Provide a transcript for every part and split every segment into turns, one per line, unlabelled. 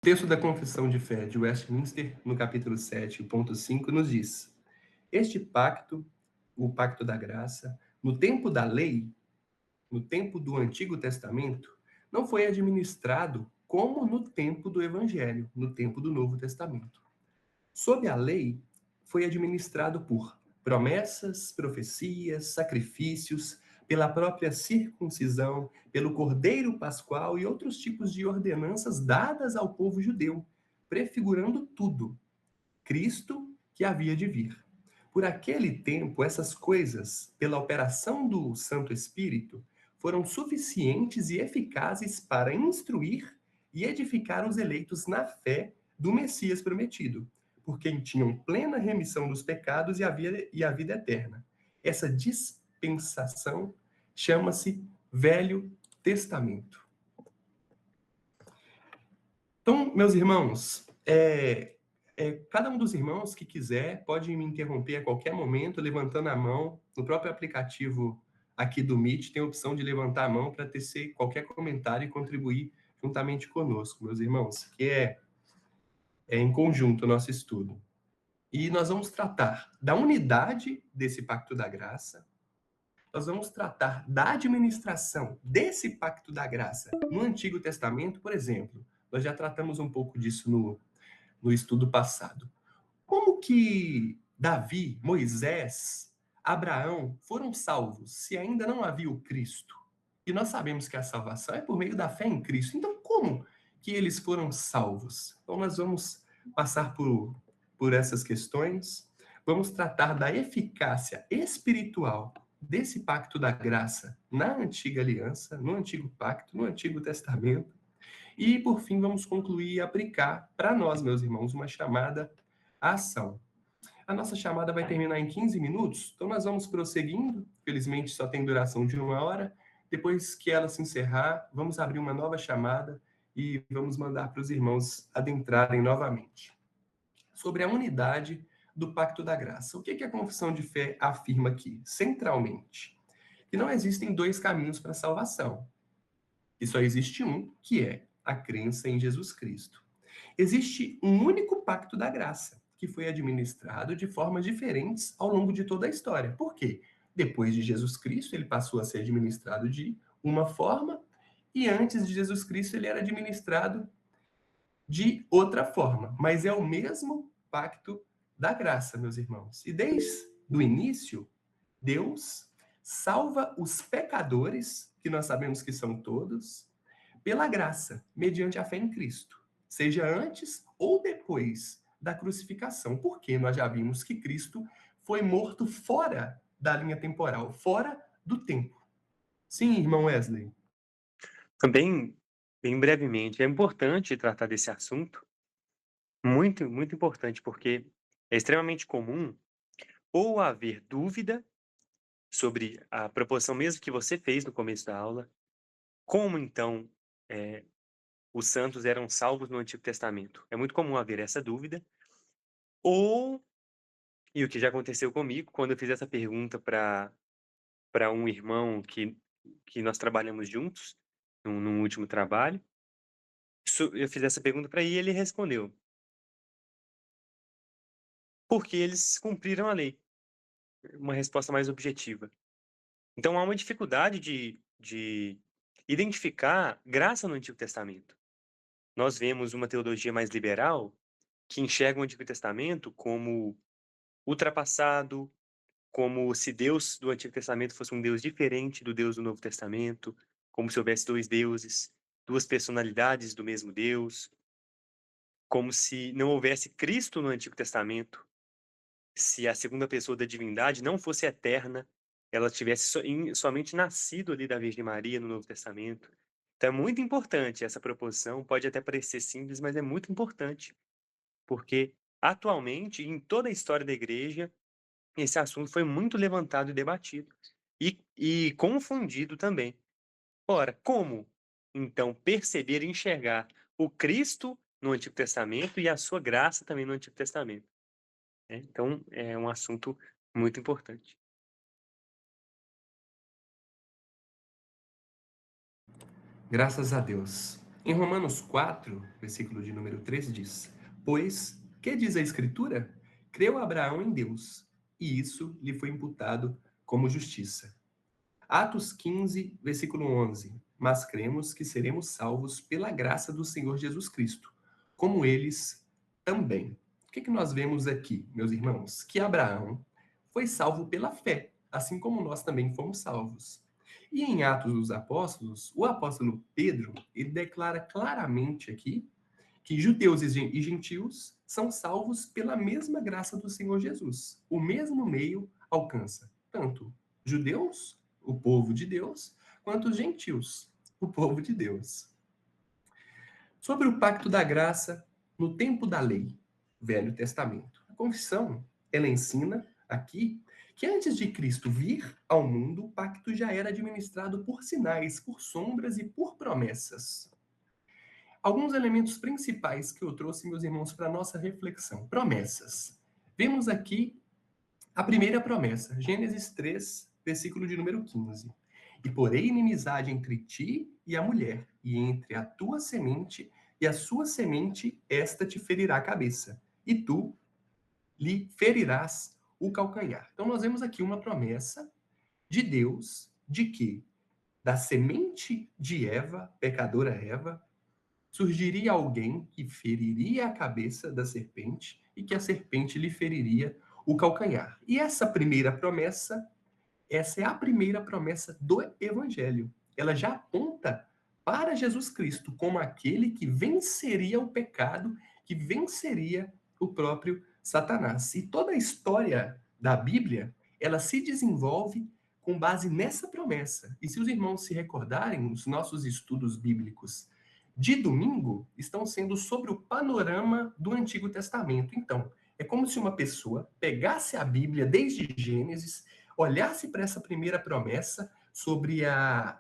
O texto da Confissão de Fé de Westminster, no capítulo 7, ponto 5, nos diz: Este pacto, o pacto da graça, no tempo da lei, no tempo do Antigo Testamento, não foi administrado como no tempo do Evangelho, no tempo do Novo Testamento. Sob a lei, foi administrado por promessas, profecias, sacrifícios, pela própria circuncisão, pelo cordeiro pascual e outros tipos de ordenanças dadas ao povo judeu, prefigurando tudo, Cristo que havia de vir. Por aquele tempo, essas coisas, pela operação do Santo Espírito, foram suficientes e eficazes para instruir e edificar os eleitos na fé do Messias prometido, por quem tinham plena remissão dos pecados e a vida eterna. Essa dispensação chama-se Velho Testamento. Então, meus irmãos, cada um dos irmãos que quiser pode me interromper a qualquer momento, levantando a mão. No próprio aplicativo aqui do Meet tem a opção de levantar a mão para tecer qualquer comentário e contribuir juntamente conosco, meus irmãos, que é em conjunto o nosso estudo. E nós vamos tratar da unidade desse pacto da graça, nós vamos tratar da administração desse pacto da graça no Antigo Testamento, por exemplo. Nós já tratamos um pouco disso no estudo passado. Como que Davi, Moisés, Abraão foram salvos se ainda não havia o Cristo? E nós sabemos que a salvação é por meio da fé em Cristo. Então, como que eles foram salvos? Então, nós vamos passar por essas questões. Vamos tratar da eficácia espiritual desse pacto da graça na antiga aliança, no antigo pacto, no Antigo Testamento. E, por fim, vamos concluir e aplicar para nós, meus irmãos, uma chamada à ação. A nossa chamada vai terminar em 15 minutos, então nós vamos prosseguindo. Felizmente, só tem duração de 1 hora. Depois que ela se encerrar, vamos abrir uma nova chamada e vamos mandar para os irmãos adentrarem novamente. Sobre a unidade do Pacto da Graça. O que a Confissão de Fé afirma aqui? Centralmente, que não existem dois caminhos para a salvação. E só existe um, que é a crença em Jesus Cristo. Existe um único pacto da graça, que foi administrado de formas diferentes ao longo de toda a história. Por quê? Depois de Jesus Cristo, ele passou a ser administrado de uma forma, e antes de Jesus Cristo, ele era administrado de outra forma. Mas é o mesmo pacto da graça, meus irmãos. E desde o início, Deus salva os pecadores, que nós sabemos que são todos, pela graça, mediante a fé em Cristo, seja antes ou depois da crucificação, porque nós já vimos que Cristo foi morto fora da linha temporal, fora do tempo. Sim, irmão Wesley.
Também, bem brevemente, é importante tratar desse assunto, muito, muito importante, porque é extremamente comum ou haver dúvida sobre a proposição mesmo que você fez no começo da aula, como então os santos eram salvos no Antigo Testamento. É muito comum haver essa dúvida, ou, e o que já aconteceu comigo, quando eu fiz essa pergunta para um irmão que nós trabalhamos juntos, num último trabalho, eu fiz essa pergunta para ele e ele respondeu: porque eles cumpriram a lei. Uma resposta mais objetiva. Então há uma dificuldade de identificar graça no Antigo Testamento. Nós vemos uma teologia mais liberal que enxerga o Antigo Testamento como ultrapassado, como se Deus do Antigo Testamento fosse um Deus diferente do Deus do Novo Testamento, como se houvesse dois deuses, duas personalidades do mesmo Deus, como se não houvesse Cristo no Antigo Testamento, se a segunda pessoa da divindade não fosse eterna, ela tivesse somente nascido ali da Virgem Maria no Novo Testamento. Então é muito importante essa proposição, pode até parecer simples, mas é muito importante, porque atualmente, em toda a história da igreja, esse assunto foi muito levantado e debatido, e confundido também. Ora, como, então, perceber e enxergar o Cristo no Antigo Testamento e a sua graça também no Antigo Testamento? Então, é um assunto muito importante.
Graças a Deus. Em Romanos 4, versículo de número 3 diz: Pois, que diz a Escritura? Creu Abraão em Deus, e isso lhe foi imputado como justiça. Atos 15, versículo 11. Mas cremos que seremos salvos pela graça do Senhor Jesus Cristo, como eles também. O que nós vemos aqui, meus irmãos? Que Abraão foi salvo pela fé, assim como nós também fomos salvos. E em Atos dos Apóstolos, o apóstolo Pedro, ele declara claramente aqui que judeus e gentios são salvos pela mesma graça do Senhor Jesus. O mesmo meio alcança tanto judeus, o povo de Deus, quanto os gentios, o povo de Deus. Sobre o pacto da graça no tempo da lei, Velho Testamento. A confissão, ela ensina aqui que antes de Cristo vir ao mundo, o pacto já era administrado por sinais, por sombras e por promessas. Alguns elementos principais que eu trouxe, meus irmãos, para a nossa reflexão. Promessas. Vemos aqui a primeira promessa, Gênesis 3, versículo de número 15. E porei inimizade entre ti e a mulher, e entre a tua semente e a sua semente, esta te ferirá a cabeça, e tu lhe ferirás o calcanhar. Então nós vemos aqui uma promessa de Deus de que da semente de Eva, pecadora Eva, surgiria alguém que feriria a cabeça da serpente e que a serpente lhe feriria o calcanhar. E essa primeira promessa, essa é a primeira promessa do Evangelho. Ela já aponta para Jesus Cristo como aquele que venceria o pecado, que venceria o próprio Satanás. E toda a história da Bíblia, ela se desenvolve com base nessa promessa. E se os irmãos se recordarem, os nossos estudos bíblicos de domingo estão sendo sobre o panorama do Antigo Testamento. Então, é como se uma pessoa pegasse a Bíblia desde Gênesis, olhasse para essa primeira promessa sobre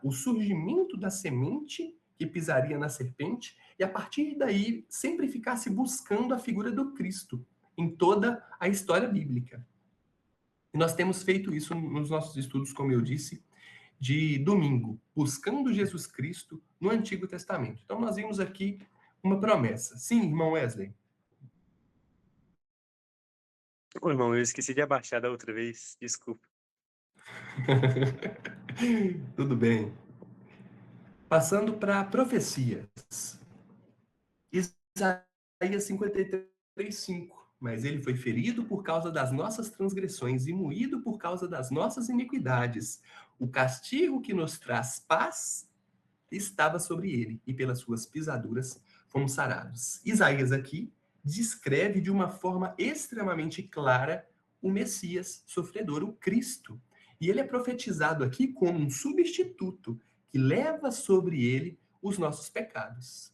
o surgimento da semente que pisaria na serpente e a partir daí sempre ficasse buscando a figura do Cristo em toda a história bíblica. E nós temos feito isso nos nossos estudos, como eu disse, de domingo, buscando Jesus Cristo no Antigo Testamento. Então, nós vimos aqui uma promessa. Sim, irmão Wesley?
Ô, irmão, eu esqueci de abaixar da outra vez. Desculpa.
Tudo bem. Passando para profecias. Isaías 53:5. Mas ele foi ferido por causa das nossas transgressões e moído por causa das nossas iniquidades. O castigo que nos traz paz estava sobre ele, e pelas suas pisaduras fomos sarados. Isaías aqui descreve de uma forma extremamente clara o Messias sofredor, o Cristo. E ele é profetizado aqui como um substituto que leva sobre ele os nossos pecados.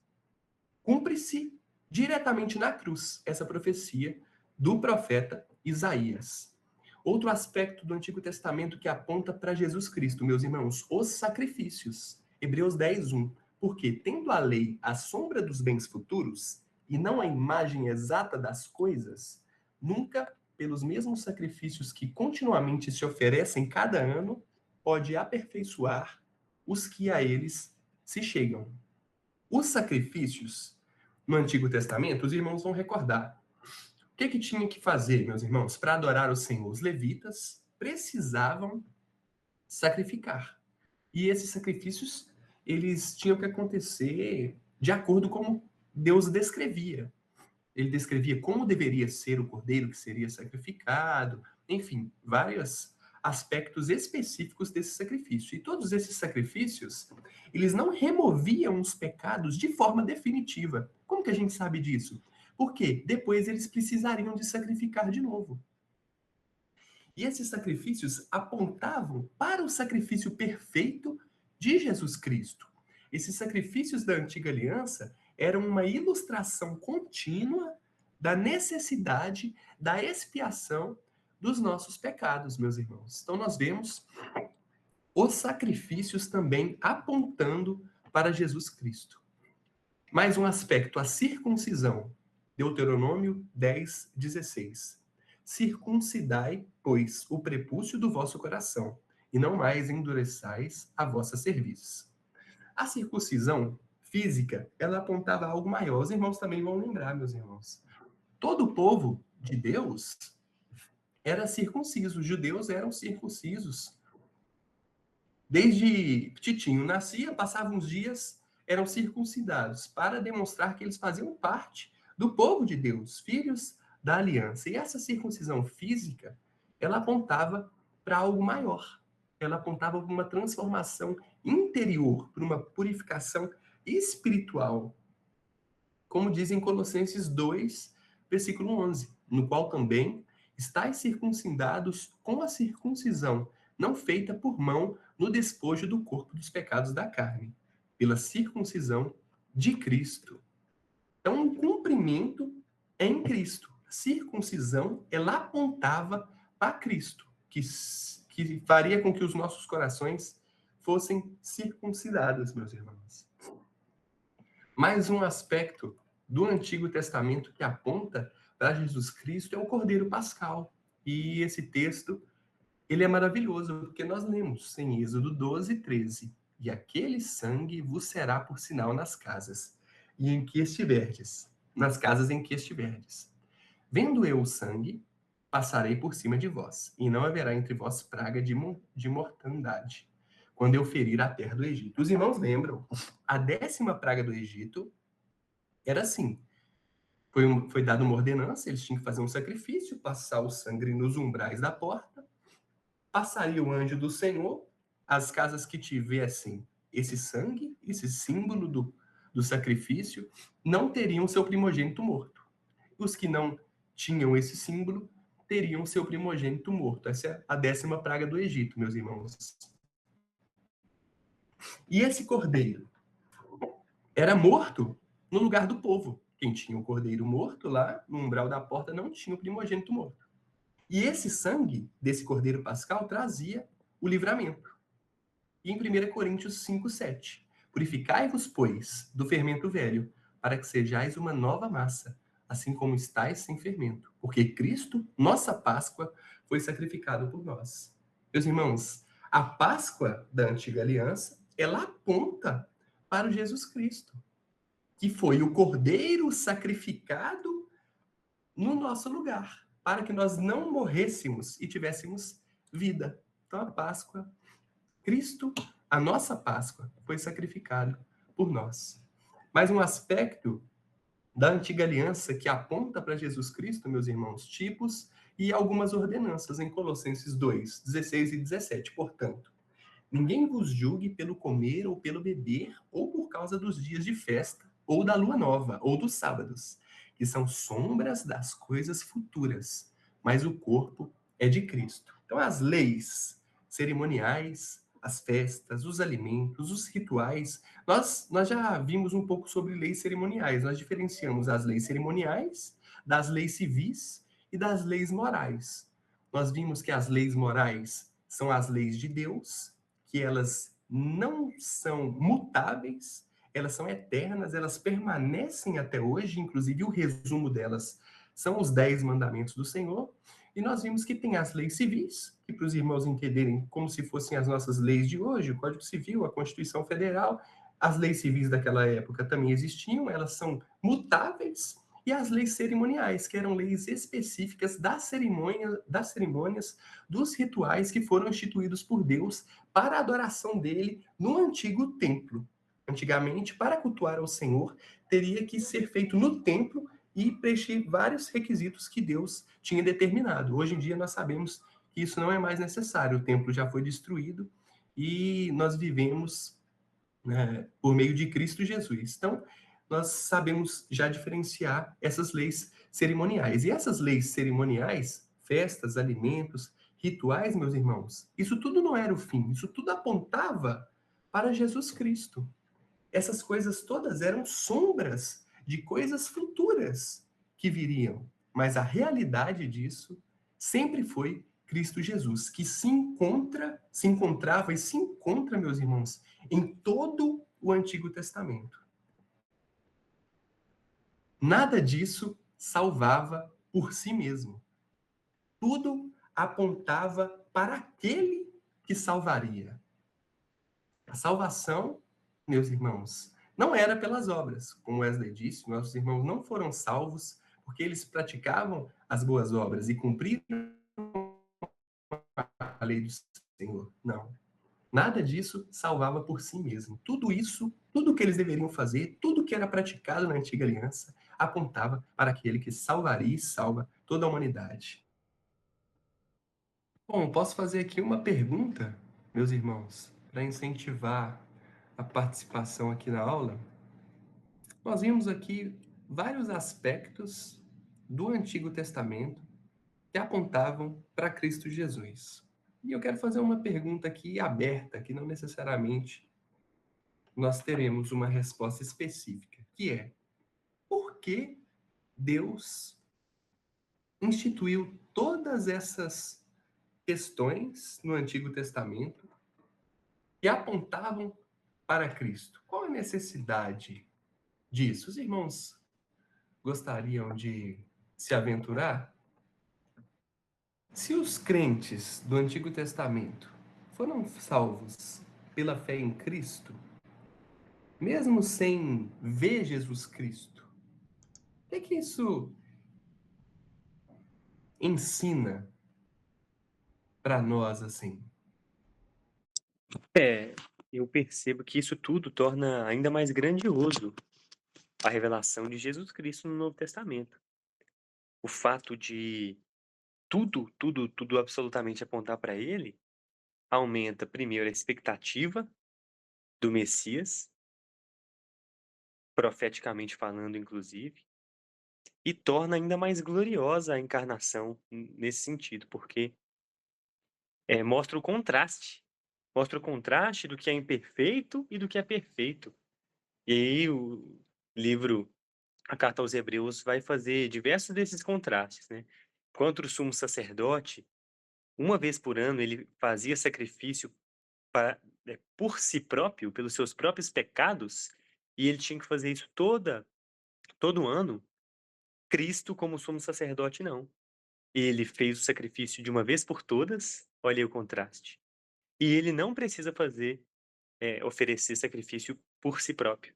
Cumpre-se diretamente na cruz essa profecia do profeta Isaías. Outro aspecto do Antigo Testamento que aponta para Jesus Cristo, meus irmãos, os sacrifícios. Hebreus 10:1. Porque, tendo a lei a sombra dos bens futuros, e não a imagem exata das coisas, nunca, pelos mesmos sacrifícios que continuamente se oferecem cada ano, pode aperfeiçoar os que a eles se chegam. Os sacrifícios no Antigo Testamento, os irmãos vão recordar. O que tinha que fazer, meus irmãos, para adorar o Senhor? Os levitas precisavam sacrificar. E esses sacrifícios, eles tinham que acontecer de acordo com como Deus descrevia. Ele descrevia como deveria ser o cordeiro que seria sacrificado, enfim, vários aspectos específicos desse sacrifício. E todos esses sacrifícios, eles não removiam os pecados de forma definitiva. Como que a gente sabe disso? Porque depois eles precisariam de sacrificar de novo. E esses sacrifícios apontavam para o sacrifício perfeito de Jesus Cristo. Esses sacrifícios da antiga aliança eram uma ilustração contínua da necessidade da expiação dos nossos pecados, meus irmãos. Então nós vemos os sacrifícios também apontando para Jesus Cristo. Mais um aspecto, a circuncisão. Deuteronômio 10:16. Circuncidai, pois, o prepúcio do vosso coração, e não mais endureçais a vossa cerviz. A circuncisão física, ela apontava a algo maior. Os irmãos também vão lembrar, meus irmãos. Todo o povo de Deus era circunciso, os judeus eram circuncisos. Desde Titinho nascia, passavam uns dias, eram circuncidados, para demonstrar que eles faziam parte do povo de Deus, filhos da aliança. E essa circuncisão física, ela apontava para algo maior. Ela apontava para uma transformação interior, para uma purificação espiritual. Como diz em Colossenses 2, versículo 11, no qual também estáis circuncidados com a circuncisão, não feita por mão, no despojo do corpo dos pecados da carne, pela circuncisão de Cristo. Então, um cumprimento em Cristo. A circuncisão, ela apontava para Cristo, que faria com que os nossos corações fossem circuncidados, meus irmãos. Mais um aspecto do Antigo Testamento que aponta para Jesus Cristo é o Cordeiro Pascal. E esse texto, ele é maravilhoso, porque nós lemos em Êxodo 12, 13. E aquele sangue vos será por sinal nas casas, e em que estiverdes, nas casas em que estiverdes. Vendo eu o sangue, passarei por cima de vós, e não haverá entre vós praga de mortandade, quando eu ferir a terra do Egito. Os irmãos lembram, a 10ª praga do Egito era assim, foi dada uma ordenança, eles tinham que fazer um sacrifício, passar o sangue nos umbrais da porta, passaria o anjo do Senhor, as casas que tivessem esse sangue, esse símbolo do sacrifício, não teriam seu primogênito morto. Os que não tinham esse símbolo, teriam seu primogênito morto. Essa é a 10ª praga do Egito, meus irmãos. E esse cordeiro era morto no lugar do povo. Quem tinha o cordeiro morto lá, no umbral da porta, não tinha o primogênito morto. E esse sangue desse cordeiro pascal trazia o livramento. E em 1 Coríntios 5, 7. Purificai-vos, pois, do fermento velho, para que sejais uma nova massa, assim como estáis sem fermento. Porque Cristo, nossa Páscoa, foi sacrificado por nós. Meus irmãos, a Páscoa da Antiga Aliança, ela aponta para o Jesus Cristo, que foi o cordeiro sacrificado no nosso lugar, para que nós não morrêssemos e tivéssemos vida. Então, a Páscoa, Cristo, a nossa Páscoa, foi sacrificado por nós. Mais um aspecto da Antiga Aliança que aponta para Jesus Cristo, meus irmãos, tipos e algumas ordenanças em Colossenses 2, 16 e 17. Portanto, ninguém vos julgue pelo comer ou pelo beber, ou por causa dos dias de festa, ou da lua nova, ou dos sábados, que são sombras das coisas futuras, mas o corpo é de Cristo. Então, as leis cerimoniais, as festas, os alimentos, os rituais, nós já vimos um pouco sobre leis cerimoniais. Nós diferenciamos as leis cerimoniais das leis civis e das leis morais. Nós vimos que as leis morais são as leis de Deus, que elas não são mutáveis, elas são eternas, elas permanecem até hoje, inclusive o resumo delas são os 10 mandamentos do Senhor. E nós vimos que tem as leis civis, que para os irmãos entenderem como se fossem as nossas leis de hoje, o Código Civil, a Constituição Federal, as leis civis daquela época também existiam, elas são mutáveis, e as leis cerimoniais, que eram leis específicas das cerimônias, dos rituais que foram instituídos por Deus para a adoração dele no antigo templo. Antigamente, para cultuar ao Senhor, teria que ser feito no templo e preencher vários requisitos que Deus tinha determinado. Hoje em dia, nós sabemos que isso não é mais necessário. O templo já foi destruído e nós vivemos, né, por meio de Cristo Jesus. Então, nós sabemos já diferenciar essas leis cerimoniais. E essas leis cerimoniais, festas, alimentos, rituais, meus irmãos, isso tudo não era o fim, isso tudo apontava para Jesus Cristo. Essas coisas todas eram sombras de coisas futuras que viriam. Mas a realidade disso sempre foi Cristo Jesus, que se encontrava e se encontra, meus irmãos, em todo o Antigo Testamento. Nada disso salvava por si mesmo. Tudo apontava para aquele que salvaria. A salvação, meus irmãos, não era pelas obras. Como Wesley disse, nossos irmãos não foram salvos porque eles praticavam as boas obras e cumpriram a lei do Senhor. Não. Nada disso salvava por si mesmo. Tudo isso, tudo que eles deveriam fazer, tudo que era praticado na antiga aliança, apontava para aquele que salvaria e salva toda a humanidade. Bom, posso fazer aqui uma pergunta, meus irmãos, para incentivar a participação aqui na aula? Nós vimos aqui vários aspectos do Antigo Testamento que apontavam para Cristo Jesus. E eu quero fazer uma pergunta aqui aberta, que não necessariamente nós teremos uma resposta específica, que é: por que Deus instituiu todas essas questões no Antigo Testamento que apontavam para Cristo? Qual a necessidade disso? Os irmãos gostariam de se aventurar? Se os crentes do Antigo Testamento foram salvos pela fé em Cristo, mesmo sem ver Jesus Cristo, o que é que isso ensina para nós assim?
Eu percebo que isso tudo torna ainda mais grandioso a revelação de Jesus Cristo no Novo Testamento. O fato de tudo absolutamente apontar para ele aumenta, primeiro, a expectativa do Messias, profeticamente falando, inclusive, e torna ainda mais gloriosa a encarnação nesse sentido, porque mostra o contraste do que é imperfeito e do que é perfeito. E aí o livro, a Carta aos Hebreus, vai fazer diversos desses contrastes, né? Enquanto o sumo sacerdote, uma vez por ano, ele fazia sacrifício por si próprio, pelos seus próprios pecados, e ele tinha que fazer isso todo ano. Cristo, como sumo sacerdote, não. Ele fez o sacrifício de uma vez por todas, olha aí o contraste. E ele não precisa oferecer sacrifício por si próprio.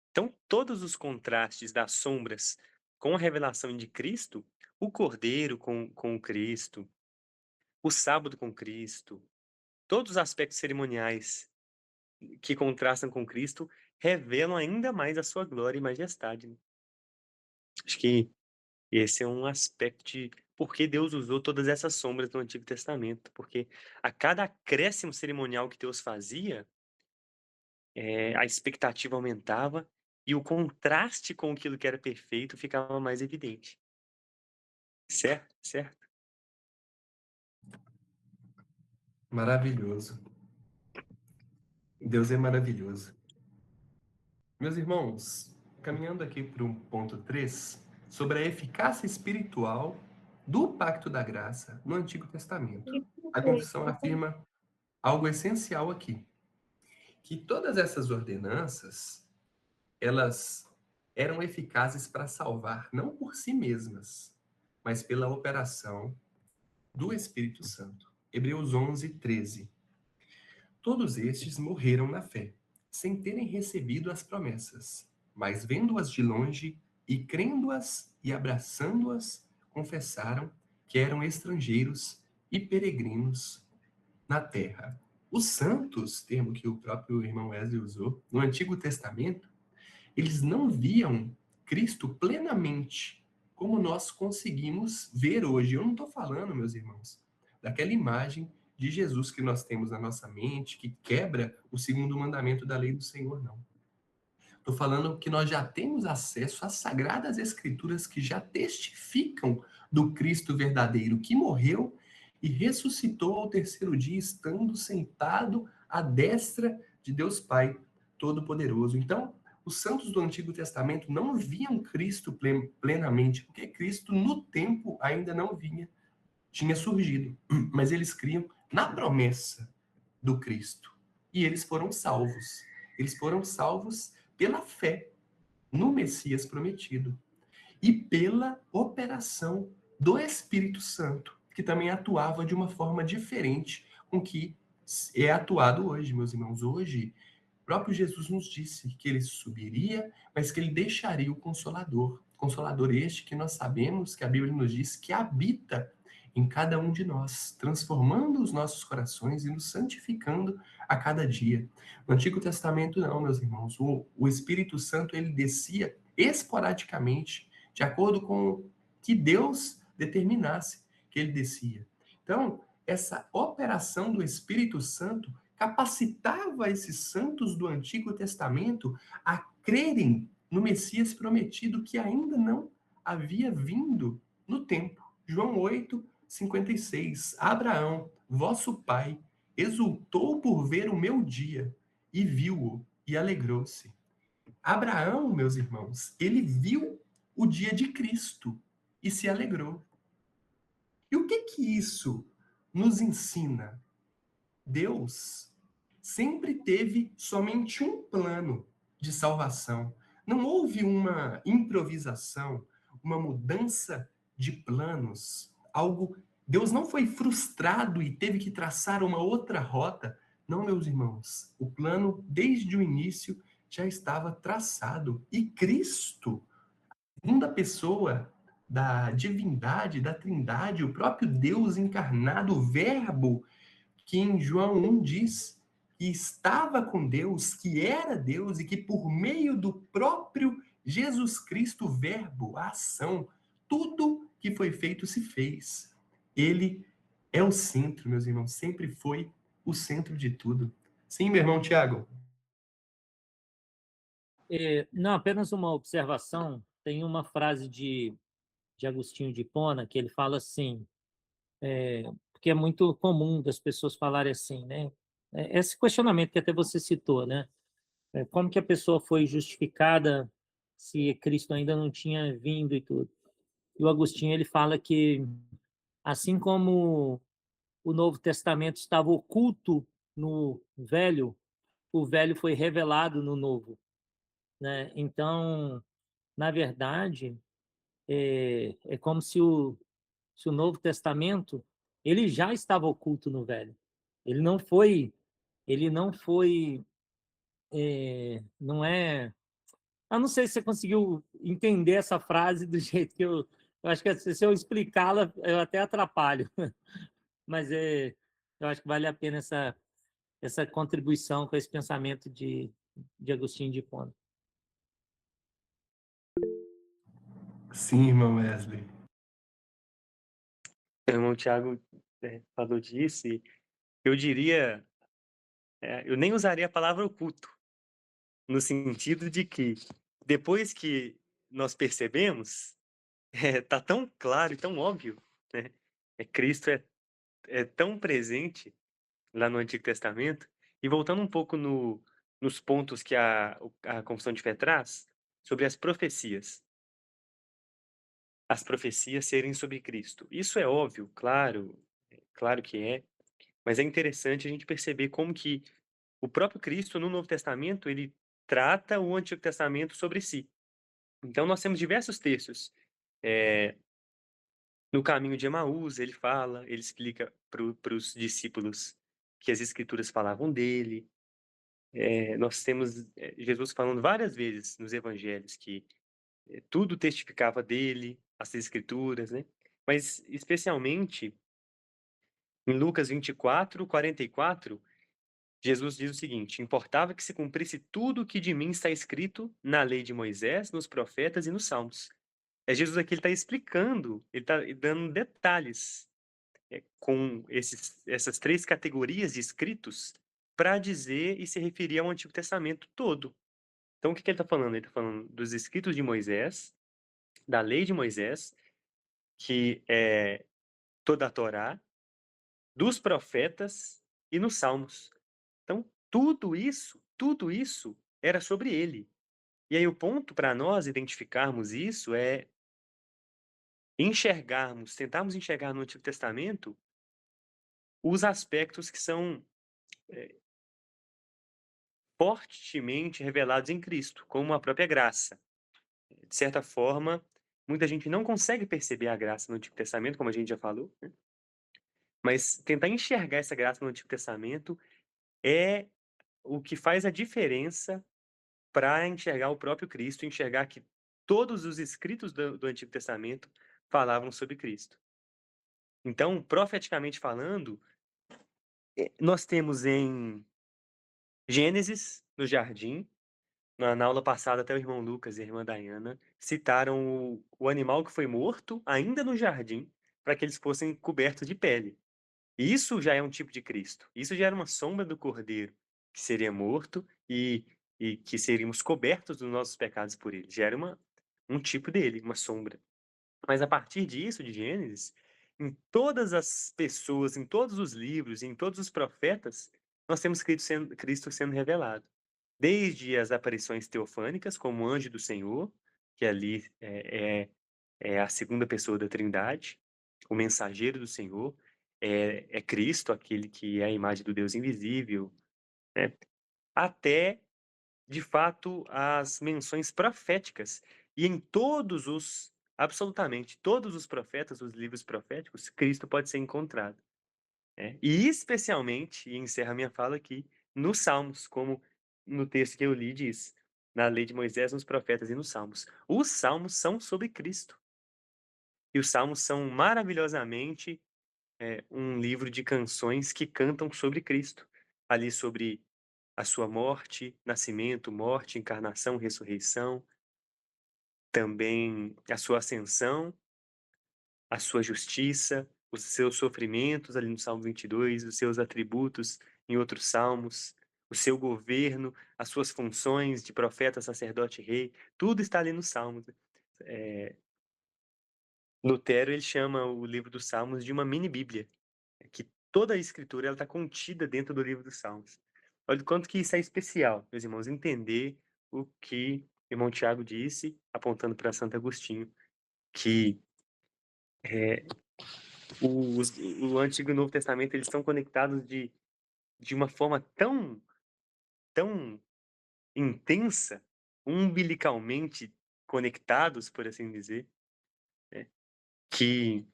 Então, todos os contrastes das sombras com a revelação de Cristo, o Cordeiro com o Cristo, o sábado com Cristo, todos os aspectos cerimoniais que contrastam com Cristo revelam ainda mais a sua glória e majestade, né? Acho que esse é um aspecto de por que Deus usou todas essas sombras no Antigo Testamento, porque a cada acréscimo cerimonial que Deus fazia, a expectativa aumentava e o contraste com aquilo que era perfeito ficava mais evidente. Certo? Certo?
Maravilhoso. Deus é maravilhoso. Meus irmãos, caminhando aqui para um ponto 3 sobre a eficácia espiritual do Pacto da Graça no Antigo Testamento. A confissão afirma algo essencial aqui, que todas essas ordenanças, elas eram eficazes para salvar, não por si mesmas, mas pela operação do Espírito Santo. Hebreus 11, 13. Todos estes morreram na fé, sem terem recebido as promessas, mas vendo-as de longe e crendo-as e abraçando-as, confessaram que eram estrangeiros e peregrinos na terra. Os santos, termo que o próprio irmão Wesley usou, no Antigo Testamento, eles não viam Cristo plenamente como nós conseguimos ver hoje. Eu não estou falando, meus irmãos, daquela imagem de Jesus que nós temos na nossa mente, que quebra o segundo mandamento da lei do Senhor, não. Estou falando que nós já temos acesso às sagradas escrituras que já testificam do Cristo verdadeiro, que morreu e ressuscitou ao terceiro dia, estando sentado à destra de Deus Pai Todo-Poderoso. Então, os santos do Antigo Testamento não viam Cristo plenamente, porque Cristo no tempo ainda não tinha surgido, mas eles criam na promessa do Cristo. E eles foram salvos. Eles foram salvos pela fé no Messias prometido e pela operação do Espírito Santo, que também atuava de uma forma diferente com que é atuado hoje, meus irmãos. Hoje, próprio Jesus nos disse que ele subiria, mas que ele deixaria o Consolador. Consolador este que nós sabemos que a Bíblia nos diz que habita em cada um de nós, transformando os nossos corações e nos santificando a cada dia. No Antigo Testamento, não, meus irmãos. O Espírito Santo ele descia esporadicamente, de acordo com o que Deus determinasse que ele descia. Então, essa operação do Espírito Santo capacitava esses santos do Antigo Testamento a crerem no Messias prometido que ainda não havia vindo no tempo. João 8:56. Abraão, vosso pai, exultou por ver o meu dia e viu-o e alegrou-se. Abraão, meus irmãos, ele viu o dia de Cristo e se alegrou. E o que que isso nos ensina? Deus sempre teve somente um plano de salvação. Não houve uma improvisação, uma mudança de planos, algo. Deus não foi frustrado e teve que traçar uma outra rota. Não, meus irmãos. O plano, desde o início, já estava traçado. E Cristo, segunda pessoa da divindade, da Trindade, o próprio Deus encarnado, o Verbo, que em João 1 diz que estava com Deus, que era Deus e que por meio do próprio Jesus Cristo, o Verbo, a ação, tudo que foi feito se fez. Ele é o centro, meus irmãos, sempre foi o centro de tudo. Sim, meu irmão Tiago.
Não, apenas uma observação. Tem uma frase de Agostinho de Hipona que ele fala assim, porque é muito comum das pessoas falarem assim, né? Esse questionamento que até você citou, né? Como que a pessoa foi justificada se Cristo ainda não tinha vindo e tudo? E o Agostinho ele fala que assim como o Novo Testamento estava oculto no Velho, o Velho foi revelado no Novo, né? Então, na verdade, é como se o Novo Testamento ele já estava oculto no Velho. Ele não foi, ele não foi, não é. Eu não sei se você conseguiu entender essa frase do jeito que eu acho que se eu explicá-la eu até atrapalho, mas eu acho que vale a pena essa contribuição com esse pensamento de Agostinho de Hipona.
Sim, irmão Wesley.
O irmão Tiago falou disso e eu diria, eu nem usaria a palavra oculto, no sentido de que depois que nós percebemos, tá tão claro e tão óbvio, né? Cristo é tão presente lá no Antigo Testamento. E voltando um pouco nos pontos que a Confissão de Fé traz, sobre as profecias. As profecias serem sobre Cristo. Isso é óbvio, claro que é, mas é interessante a gente perceber como que o próprio Cristo, no Novo Testamento, ele trata o Antigo Testamento sobre si. Então, nós temos diversos textos. No caminho de Emaús, ele explica para os discípulos que as Escrituras falavam dele. Nós temos Jesus falando várias vezes nos Evangelhos que tudo testificava dele, as Escrituras, né? Mas, especialmente, em Lucas 24:44, Jesus diz o seguinte: importava que se cumprisse tudo o que de mim está escrito na lei de Moisés, nos profetas e nos salmos. Jesus aqui está explicando, ele está dando detalhes com essas três categorias de escritos para dizer e se referir ao Antigo Testamento todo. Então, o que ele está falando? Ele está falando dos escritos de Moisés, da lei de Moisés, que é toda a Torá, dos profetas e nos salmos. Então, tudo isso era sobre ele. E aí o ponto para nós identificarmos isso é tentarmos enxergar no Antigo Testamento os aspectos que são fortemente revelados em Cristo, como a própria graça. De certa forma, muita gente não consegue perceber a graça no Antigo Testamento, como a gente já falou, né? Mas tentar enxergar essa graça no Antigo Testamento é o que faz a diferença para enxergar o próprio Cristo, enxergar que todos os escritos do Antigo Testamento falavam sobre Cristo. Então, profeticamente falando, nós temos em Gênesis, no jardim, na aula passada até o irmão Lucas e a irmã Dayana citaram o animal que foi morto ainda no jardim para que eles fossem cobertos de pele. Isso já é um tipo de Cristo. Isso já era uma sombra do Cordeiro que seria morto e que seríamos cobertos dos nossos pecados por ele. Já era um tipo dele, uma sombra. Mas a partir disso, de Gênesis, em todas as pessoas, em todos os livros, em todos os profetas, nós temos Cristo sendo revelado. Desde as aparições teofânicas, como o anjo do Senhor, que ali é a segunda pessoa da Trindade, o mensageiro do Senhor, é Cristo, aquele que é a imagem do Deus invisível, né? Até, de fato, as menções proféticas. E em absolutamente todos os profetas, os livros proféticos, Cristo pode ser encontrado, né? E especialmente, e encerro a minha fala aqui, nos Salmos, como no texto que eu li diz, na lei de Moisés, nos profetas e nos Salmos. Os Salmos são sobre Cristo. E os Salmos são maravilhosamente um livro de canções que cantam sobre Cristo. Ali sobre a sua morte, nascimento, morte, encarnação, ressurreição, também a sua ascensão, a sua justiça, os seus sofrimentos, ali no Salmo 22, os seus atributos em outros salmos, o seu governo, as suas funções de profeta, sacerdote, rei, tudo está ali nos Salmos. Lutero, ele chama o livro dos Salmos de uma mini-bíblia, que toda a escritura está contida dentro do livro dos Salmos. Olha o quanto que isso é especial, meus irmãos, entender o que o irmão Tiago disse, apontando para Santo Agostinho, que o Antigo e o Novo Testamento eles estão conectados de uma forma tão intensa, umbilicalmente conectados, por assim dizer, né, que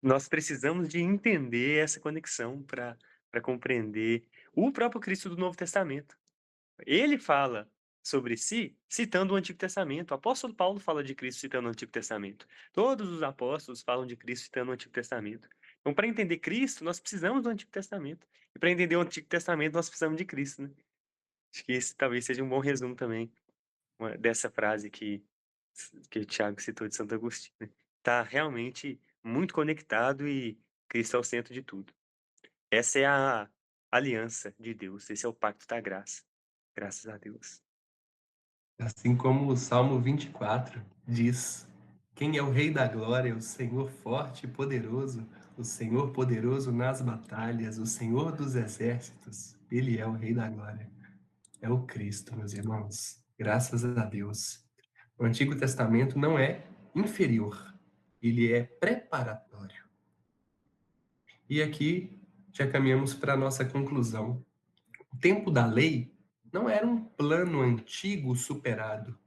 nós precisamos de entender essa conexão para compreender o próprio Cristo do Novo Testamento. Ele fala sobre si citando o Antigo Testamento. O apóstolo Paulo fala de Cristo citando o Antigo Testamento. Todos os apóstolos falam de Cristo citando o Antigo Testamento. Então, para entender Cristo, nós precisamos do Antigo Testamento. E para entender o Antigo Testamento, nós precisamos de Cristo, né? Acho que esse talvez seja um bom resumo também dessa frase que o Tiago citou de Santo Agostinho, né? Tá realmente muito conectado e Cristo é o centro de tudo. Essa é a aliança de Deus, esse é o pacto da graça. Graças a Deus.
Assim como o Salmo 24 diz: quem é o Rei da Glória? O Senhor forte e poderoso, o Senhor poderoso nas batalhas, o Senhor dos exércitos. Ele é o Rei da Glória. É o Cristo, meus irmãos. Graças a Deus. O Antigo Testamento não é inferior, ele é preparatório. E aqui já caminhamos para a nossa conclusão. O tempo da lei não era um plano antigo superado,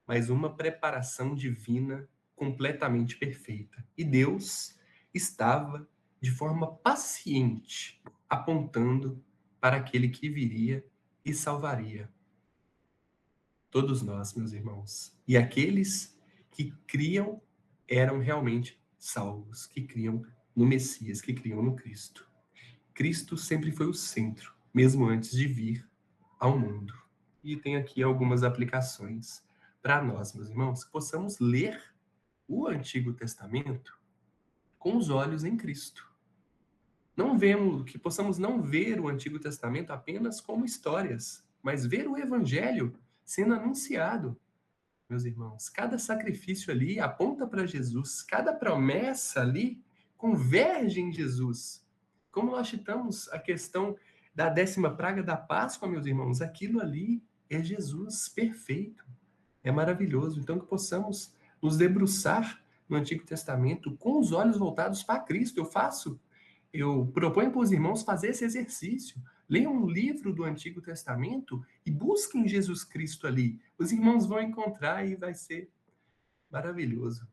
mas uma preparação divina completamente perfeita. E Deus estava de forma paciente apontando para aquele que viria e salvaria todos nós, meus irmãos. E aqueles que criam eram realmente salvos, que criam no Messias, que criam no Cristo. Cristo sempre foi o centro, mesmo antes de vir ao mundo. E tem aqui algumas aplicações para nós, meus irmãos, que possamos ler o Antigo Testamento com os olhos em Cristo. Que possamos não ver o Antigo Testamento apenas como histórias, mas ver o Evangelho sendo anunciado, meus irmãos. Cada sacrifício ali aponta para Jesus, cada promessa ali converge em Jesus. Como nós citamos a questão da 10ª praga da Páscoa, meus irmãos, aquilo ali é Jesus perfeito. É maravilhoso. Então, que possamos nos debruçar no Antigo Testamento com os olhos voltados para Cristo. Eu proponho para os irmãos fazer esse exercício. Leiam um livro do Antigo Testamento e busquem Jesus Cristo ali. Os irmãos vão encontrar e vai ser maravilhoso.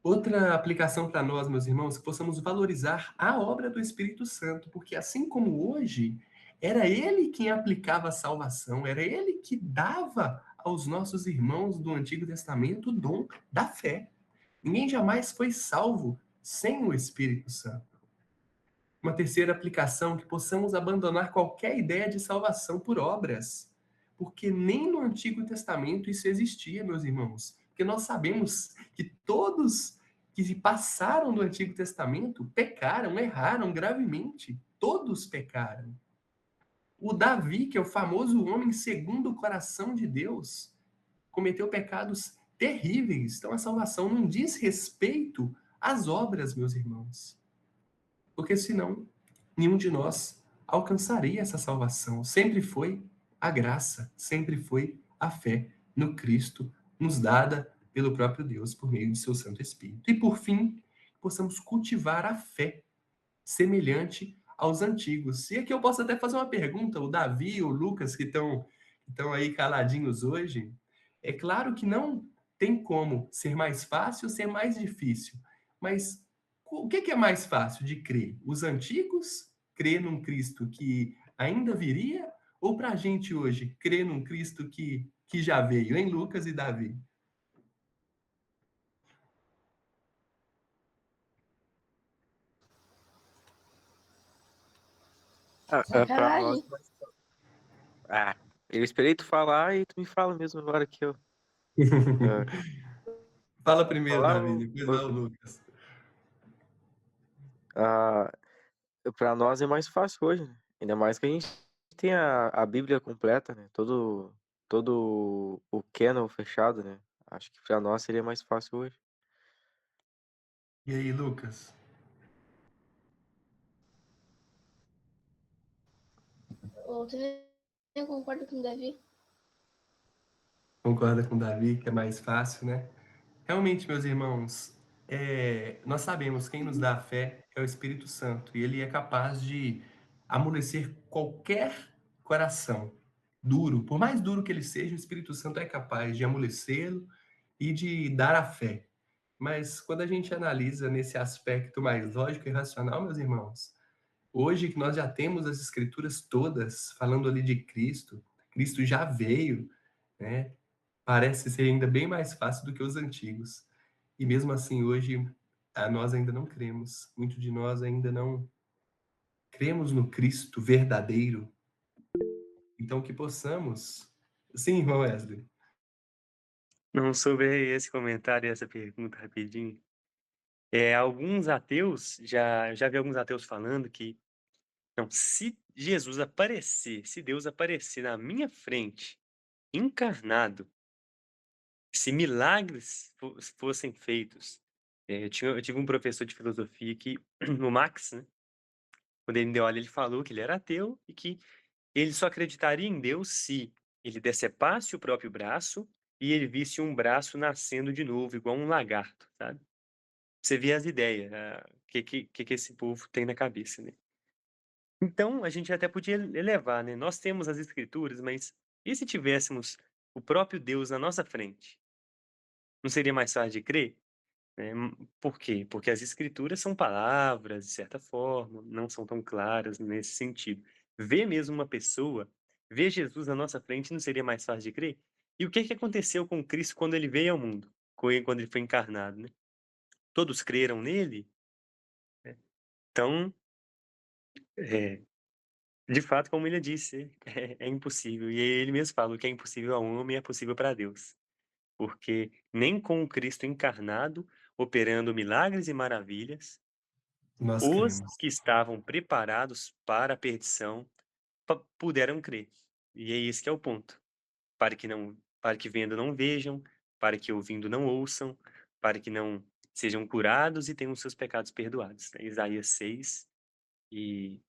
Outra aplicação para nós, meus irmãos, que possamos valorizar a obra do Espírito Santo, porque assim como hoje Era ele quem aplicava a salvação, era ele que dava aos nossos irmãos do Antigo Testamento o dom da fé. Ninguém jamais foi salvo sem o Espírito Santo. Uma terceira aplicação, que possamos abandonar qualquer ideia de salvação por obras, porque nem no Antigo Testamento isso existia, meus irmãos. Porque nós sabemos que todos que passaram do Antigo Testamento pecaram, erraram gravemente. Todos pecaram. O Davi, que é o famoso homem segundo o coração de Deus, cometeu pecados terríveis. Então a salvação não diz respeito às obras, meus irmãos. Porque senão nenhum de nós alcançaria essa salvação. Sempre foi a graça, sempre foi a fé no Cristo, nos dada pelo próprio Deus por meio de seu Santo Espírito. E por fim, possamos cultivar a fé semelhante aos antigos. E aqui eu posso até fazer uma pergunta, o Davi, o Lucas, que estão aí caladinhos hoje, é claro que não tem como ser mais fácil ou ser mais difícil, mas o que é mais fácil de crer? Os antigos, crer num Cristo que ainda viria, ou para a gente hoje, crer num Cristo que já veio, em Lucas e Davi?
Pra nós. Eu esperei tu falar e tu me fala mesmo agora que eu.
Fala primeiro,
Falar,
Davi, depois vai o Lucas.
Pra nós é mais fácil hoje, né? Ainda mais que a gente tem a Bíblia completa, né? Todo o canon fechado, né? Acho que pra nós seria mais fácil hoje.
E aí, Lucas?
Eu concordo com o Davi.
Concorda com o Davi, que é mais fácil, né? Realmente, meus irmãos, nós sabemos quem nos dá a fé é o Espírito Santo, e ele é capaz de amolecer qualquer coração duro. Por mais duro que ele seja, o Espírito Santo é capaz de amolecê-lo e de dar a fé. Mas quando a gente analisa nesse aspecto mais lógico e racional, meus irmãos, hoje que nós já temos as escrituras todas falando ali de Cristo, Cristo já veio, né? Parece ser ainda bem mais fácil do que os antigos. E mesmo assim, hoje, nós ainda não cremos. Muitos de nós ainda não cremos no Cristo verdadeiro. Então, que possamos. Sim, irmão Wesley.
Não, sobre esse comentário e essa pergunta rapidinho. Alguns ateus, já vi alguns ateus falando que, não, se Jesus aparecer, se Deus aparecer na minha frente, encarnado, se milagres fossem feitos. Eu tive um professor de filosofia que, o Max, né? Quando ele me deu aula, ele falou que ele era ateu e que ele só acreditaria em Deus se ele decepasse o próprio braço e ele visse um braço nascendo de novo, igual um lagarto, sabe? Você vê as ideias, o que esse povo tem na cabeça, né? Então, a gente até podia elevar, né? Nós temos as escrituras, mas e se tivéssemos o próprio Deus na nossa frente? Não seria mais fácil de crer? Por quê? Porque as escrituras são palavras, de certa forma, não são tão claras nesse sentido. Ver mesmo uma pessoa, ver Jesus na nossa frente, não seria mais fácil de crer? E o que aconteceu com Cristo quando ele veio ao mundo? Quando ele foi encarnado, né? Todos creram nele? Né? Então, de fato, como ele disse, é impossível. E ele mesmo fala, o que é impossível ao homem é possível para Deus. Porque nem com o Cristo encarnado, operando milagres e maravilhas,
Nós
os
cremos.
que estavam preparados para a perdição puderam crer. E é esse que é o ponto. Para que vendo não vejam, para que ouvindo não ouçam, para que não sejam curados e tenham seus pecados perdoados. Isaías 6 e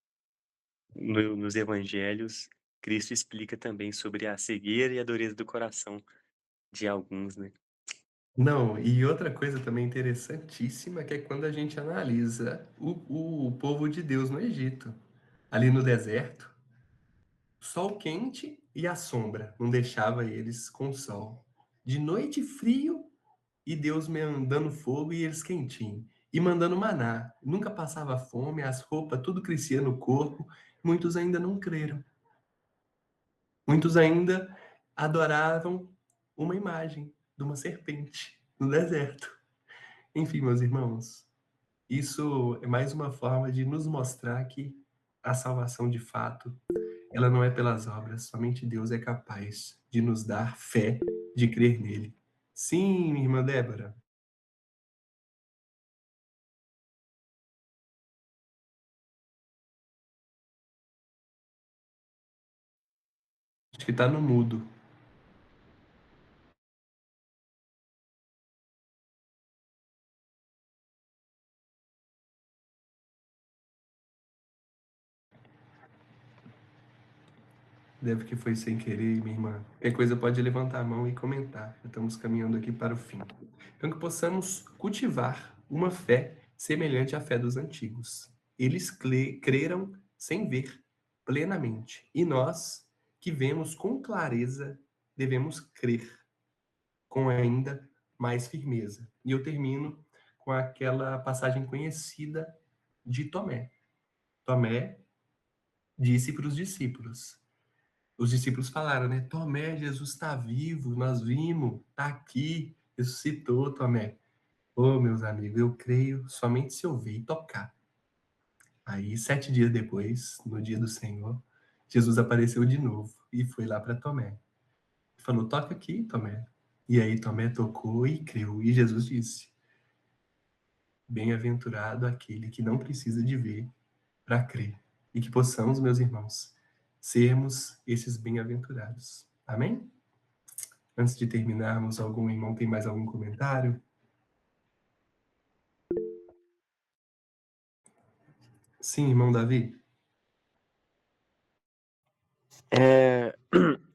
nos evangelhos, Cristo explica também sobre a cegueira e a dureza do coração de alguns, né?
Não, e outra coisa também interessantíssima, que é quando a gente analisa o povo de Deus no Egito, ali no deserto, sol quente e a sombra, não deixava eles com sol. De noite frio e Deus mandando fogo e eles quentinho. E mandando maná. Nunca passava fome, as roupas tudo crescia no corpo muitos ainda não creram. Muitos ainda adoravam uma imagem de uma serpente no deserto. Enfim, meus irmãos, isso é mais uma forma de nos mostrar que a salvação de fato, ela não é pelas obras, somente Deus é capaz de nos dar fé de crer nele. Sim, minha irmã Débora. Acho que tá no mudo. Deve que foi sem querer, minha irmã. Qualquer coisa pode levantar a mão e comentar. Já estamos caminhando aqui para o fim. Então que possamos cultivar uma fé semelhante à fé dos antigos. Eles creram sem ver plenamente. E nós, que vemos com clareza, devemos crer com ainda mais firmeza. E eu termino com aquela passagem conhecida de Tomé. Tomé disse para os discípulos falaram, né? Tomé, Jesus está vivo, nós vimos, está aqui, ressuscitou, Tomé. Ô, meus amigos, eu creio somente se eu ver e tocar. Aí, 7 dias depois, no dia do Senhor, Jesus apareceu de novo e foi lá para Tomé. Falou, toca aqui, Tomé. E aí Tomé tocou e creu. E Jesus disse, bem-aventurado aquele que não precisa de ver para crer. E que possamos, meus irmãos, sermos esses bem-aventurados. Amém? Antes de terminarmos, algum irmão tem mais algum comentário? Sim, irmão Davi?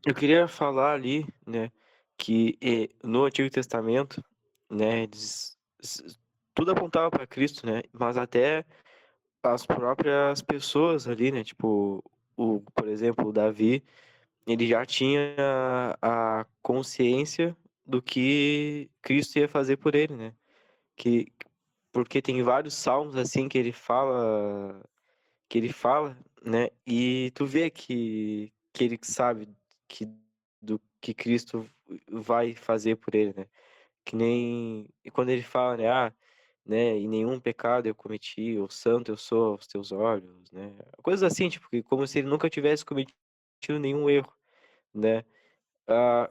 Eu queria falar ali, né, que no Antigo Testamento, né, tudo apontava para Cristo, né, mas até as próprias pessoas ali, né, tipo, por exemplo, o Davi, ele já tinha a consciência do que Cristo ia fazer por ele, né, que, porque tem vários salmos assim que ele fala, né? E tu vê que ele sabe que do que Cristo vai fazer por ele, né? Que nem e quando ele fala, né? Né? E nenhum pecado eu cometi, ou santo eu sou aos teus olhos, né? Coisas assim, tipo, como se ele nunca tivesse cometido nenhum erro, né?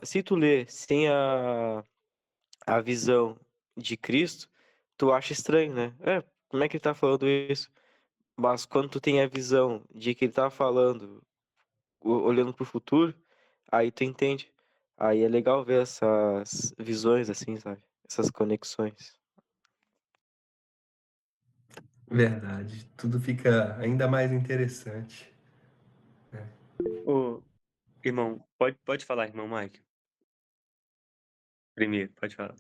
Se tu lê sem a visão de Cristo, tu acha estranho, né? Como é que ele tá falando isso? Mas quando tu tem a visão de que ele tá falando, olhando pro futuro, aí tu entende. Aí é legal ver essas visões assim, sabe? Essas conexões.
Verdade. Tudo fica ainda mais interessante.
Ô, irmão, pode falar, irmão Mike. Primeiro, pode falar.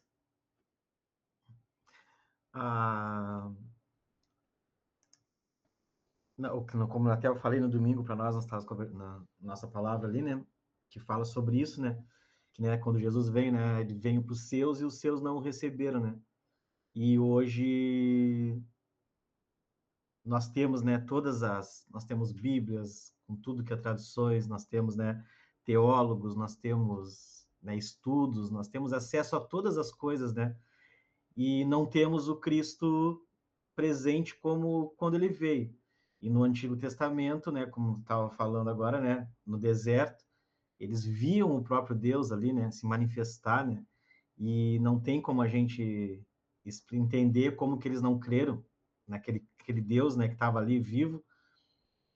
Ah, como até eu falei no domingo para nós estávamos na nossa palavra ali, né, que fala sobre isso, né, que né, quando Jesus veio, né, ele veio para os seus e os seus não o receberam, né, e hoje nós temos, né, nós temos Bíblias com tudo que é traduções, nós temos, né, teólogos, nós temos, né, estudos, nós temos acesso a todas as coisas, né, e não temos o Cristo presente como quando ele veio. E no Antigo Testamento, né, como estava falando agora, né, no deserto, eles viam o próprio Deus ali, né, se manifestar, né, e não tem como a gente entender como que eles não creram naquele aquele Deus, né, que estava ali vivo.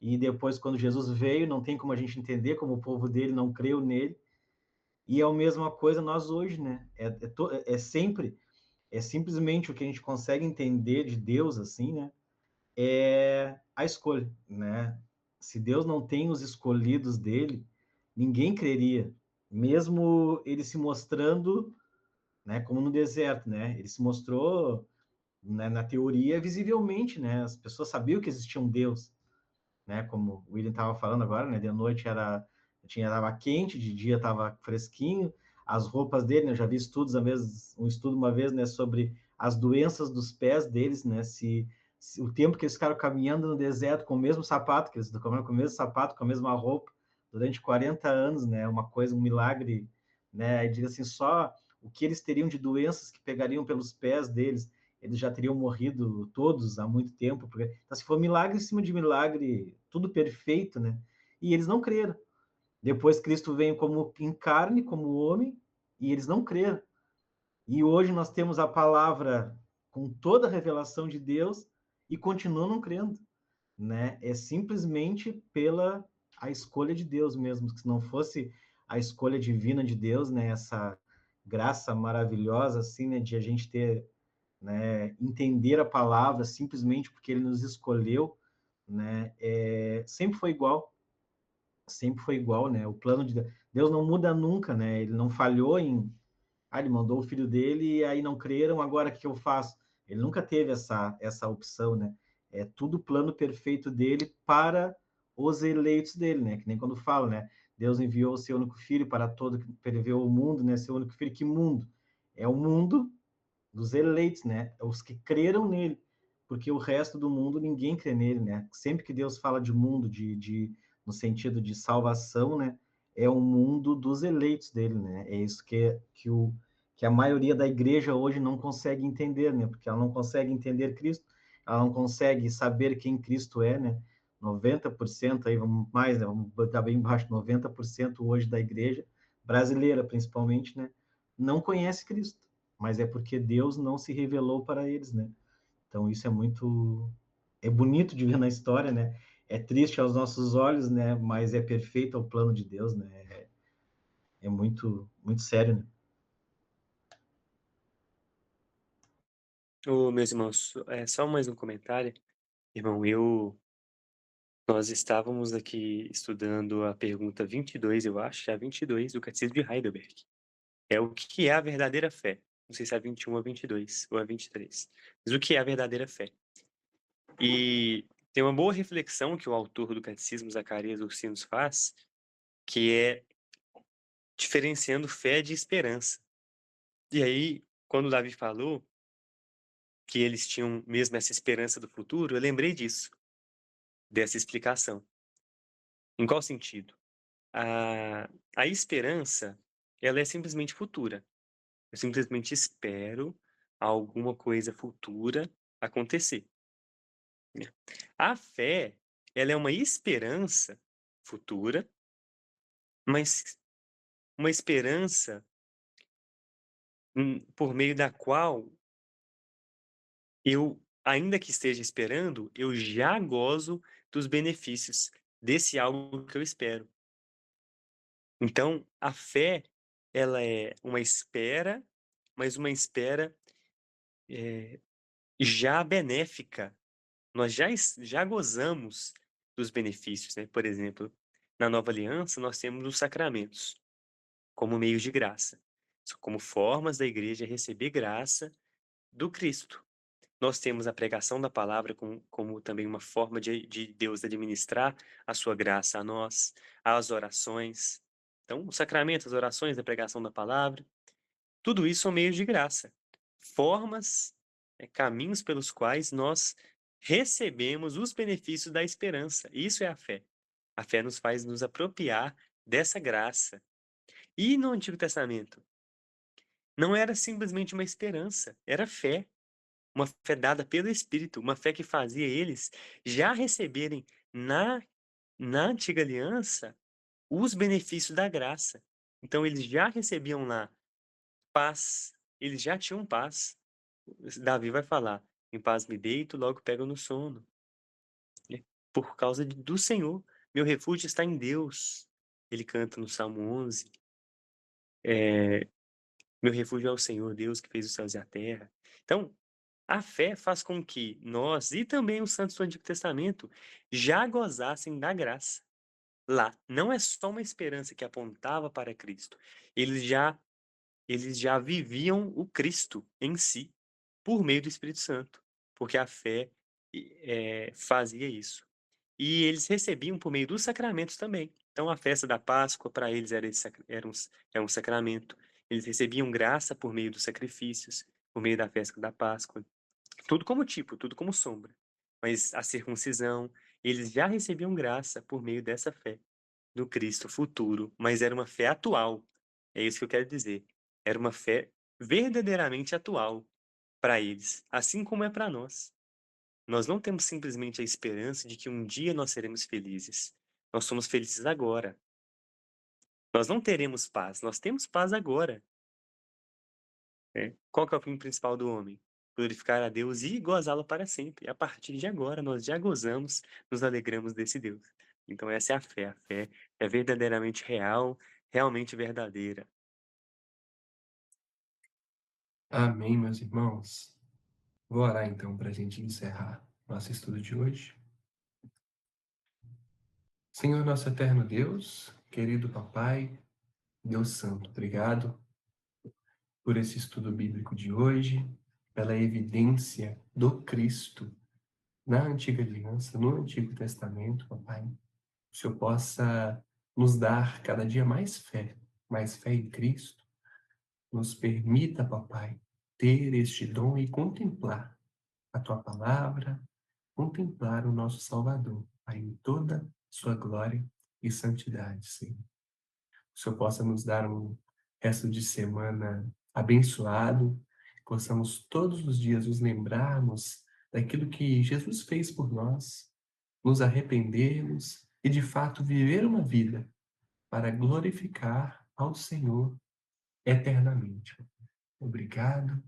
E depois, quando Jesus veio, não tem como a gente entender como o povo dele não creu nele. E é a mesma coisa nós hoje, né? É simplesmente o que a gente consegue entender de Deus, assim, né? É a escolha, né? Se Deus não tem os escolhidos dele, ninguém creria, mesmo ele se mostrando, né, como no deserto, né? Ele se mostrou, né, na teoria, visivelmente, né? As pessoas sabiam que existia um Deus, né? Como o William estava falando agora, né? De noite estava quente, de dia estava fresquinho. As roupas dele, né? Eu já vi estudos, um estudo uma vez, né? Sobre as doenças dos pés deles, né? Se o tempo que eles ficaram caminhando no deserto com o mesmo sapato, que eles caminharam com o mesmo sapato, com a mesma roupa, durante 40 anos, né? Uma coisa, um milagre, né? E diz assim, só o que eles teriam de doenças que pegariam pelos pés deles, eles já teriam morrido todos há muito tempo. Porque, então, se for milagre em cima de milagre, tudo perfeito, né? E eles não creram. Depois Cristo veio como em carne, como homem, e eles não creram. E hoje nós temos a palavra com toda a revelação de Deus e continuam não crendo, né? É simplesmente pela a escolha de Deus mesmo, se não fosse a escolha divina de Deus, né? Essa graça maravilhosa, assim, né? De a gente ter, né? Entender a palavra simplesmente porque Ele nos escolheu, né? Sempre foi igual, né? O plano de Deus não muda nunca, né? Ele não falhou em ele mandou o filho dele e aí não creram, agora o que eu faço? Ele nunca teve essa opção, né? É tudo plano perfeito dele para os eleitos dele, né? Que nem quando fala, né? Deus enviou o seu único filho para todo que preveu o mundo, né? Seu único filho, que mundo? É o mundo dos eleitos, né? É os que creram nele, porque o resto do mundo ninguém crê nele, né? Sempre que Deus fala de mundo, no sentido de salvação, né? É o mundo dos eleitos dele, né? É isso que a maioria da igreja hoje não consegue entender, né? Porque ela não consegue entender Cristo, ela não consegue saber quem Cristo é, né? 90% aí, vamos mais, né? Vamos botar bem embaixo, 90% hoje da igreja brasileira, principalmente, né? Não conhece Cristo, mas é porque Deus não se revelou para eles, né? Então isso é bonito de ver na história, né? É triste aos nossos olhos, né? Mas é perfeito ao plano de Deus, né? É muito, muito sério, né?
Ô, meus irmãos, só mais um comentário. Irmão, nós estávamos aqui estudando a pergunta 22, eu acho, que é a 22 do Catecismo de Heidelberg. É o que é a verdadeira fé. Não sei se é a 21 ou a 22, ou a 23. Mas o que é a verdadeira fé? E tem uma boa reflexão que o autor do Catecismo, Zacarias Ursinos, faz, que é diferenciando fé de esperança. E aí, quando o Davi falou que eles tinham mesmo essa esperança do futuro, eu lembrei disso, dessa explicação. Em qual sentido? A esperança, ela é simplesmente futura. Eu simplesmente espero alguma coisa futura acontecer. A fé, ela é uma esperança futura, mas uma esperança por meio da qual eu, ainda que esteja esperando, eu já gozo dos benefícios desse algo que eu espero. Então, a fé, ela é uma espera, mas uma espera já benéfica. Nós já gozamos dos benefícios, né? Por exemplo, na Nova Aliança, nós temos os sacramentos como meios de graça, como formas da igreja receber graça do Cristo. Nós temos a pregação da palavra como também uma forma de Deus administrar a sua graça a nós, as orações. Então, os sacramentos, as orações, a pregação da palavra, tudo isso são meios de graça, formas, caminhos pelos quais nós recebemos os benefícios da esperança. Isso é a fé. A fé nos faz nos apropriar dessa graça. E no Antigo Testamento? Não era simplesmente uma esperança, era fé. Uma fé dada pelo Espírito, uma fé que fazia eles já receberem na Antiga Aliança os benefícios da graça. Então, eles já recebiam lá paz, eles já tinham paz. Davi vai falar: em paz me deito, logo pego no sono. Por causa do Senhor. Meu refúgio está em Deus. Ele canta no Salmo 11. Meu refúgio é o Senhor, Deus que fez os céus e a terra. Então, a fé faz com que nós e também os santos do Antigo Testamento já gozassem da graça. Lá, não é só uma esperança que apontava para Cristo. Eles já viviam o Cristo em si, por meio do Espírito Santo, porque a fé fazia isso. E eles recebiam por meio dos sacramentos também. Então, a festa da Páscoa, para eles, era um sacramento. Eles recebiam graça por meio dos sacrifícios, por meio da festa da Páscoa. Tudo como tipo, tudo como sombra. mas a circuncisão, eles já recebiam graça por meio dessa fé no Cristo futuro, mas era uma fé atual. É isso que eu quero dizer. Era uma fé verdadeiramente atual para eles, assim como é para nós. Nós não temos simplesmente a esperança de que um dia nós seremos felizes. Nós somos felizes agora. Nós não teremos paz, nós temos paz agora. Qual que é o fim principal do homem? Glorificar a Deus e gozá-lo para sempre. A partir de agora, nós já gozamos, nos alegramos desse Deus. Então, essa é a fé. A fé é verdadeiramente real, realmente verdadeira.
Amém, meus irmãos. Vou orar então para a gente encerrar nosso estudo de hoje. Senhor, nosso eterno Deus, querido Papai, Deus Santo, obrigado por esse estudo bíblico de hoje, pela evidência do Cristo na Antiga Aliança, no Antigo Testamento, Papai. Que o Senhor possa nos dar cada dia mais fé em Cristo. Nos permita, Papai, ter este dom e contemplar a Tua palavra, contemplar o nosso Salvador, Pai, em toda sua glória e santidade, Senhor. Que o Senhor possa nos dar um resto de semana abençoado, que possamos todos os dias nos lembrarmos daquilo que Jesus fez por nós, nos arrependermos e, de fato, viver uma vida para glorificar ao Senhor eternamente. Obrigado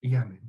e amém.